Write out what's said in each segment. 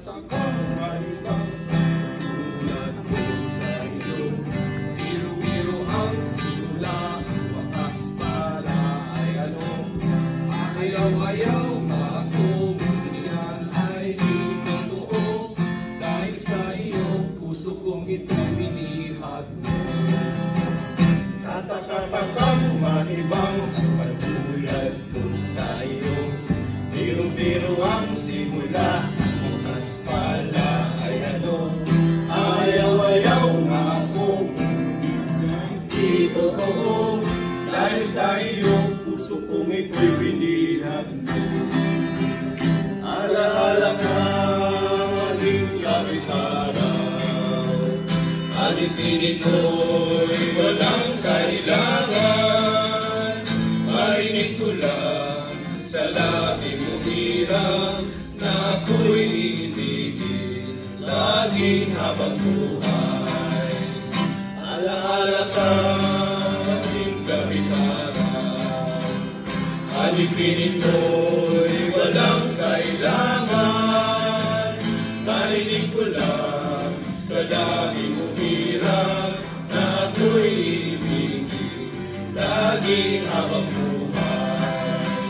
Nagtatakang maibang tulad ko sa iyo. Biro-biro ang simula, wakas pala ay ano. Ayaw-ayaw na ako, yan ay di totoo. Dahil sa iyo, puso kong ito'y binihag mo. Nagtatakang maibang tulad ko sa iyo. Biro-biro ang simula, wakas pala ay ano. Ayaw-ayaw nga ako, di totoo. Dahil sa iyo, puso kong ito'y binihag mo. Alaala ka, aking kapitaraw. Alipinin mo'y walang kailangan. Marinig ko lang sa labi mo hirap na ako'y ibigin laging habang buhay. Alaala ka, aking kapitaraw. Alipinin mo'y walang kailangan. Marinig ko lang sa labi mo hirap na ako'y ibigin laging habang buhay.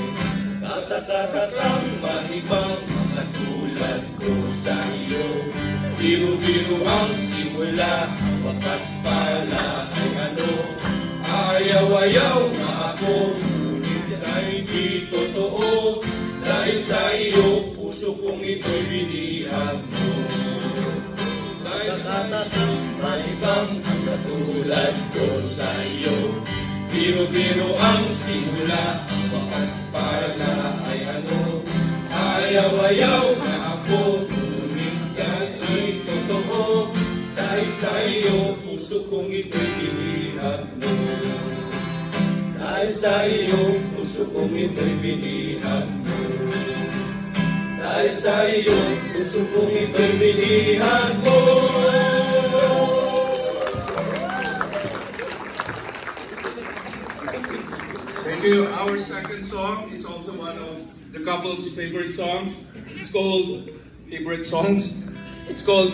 Nagtatakang maibang katulad ko sa iyo. Biro-biro ang simula, wakas pala ay ano. Ayaw-ayaw na ako, ngunit ay di totoo. Dahil sa iyo, puso kong ito'y binihag mo. Nagtatakang maibang katulad ko sa iyo. Biro-biro ang simula, wakas pala ay ano. Ayaw-ayaw na ako, ngunit yan ay totoo. Dahil sa iyo, puso kong ito'y binihag mo. Dahil sa iyo, puso kong ito'y binihag mo. Dahil sa iyo, puso kong ito'y binihag mo. Thank you. Our second song, it's also one of the couple's favorite songs. It's called Favorite Songs. It's called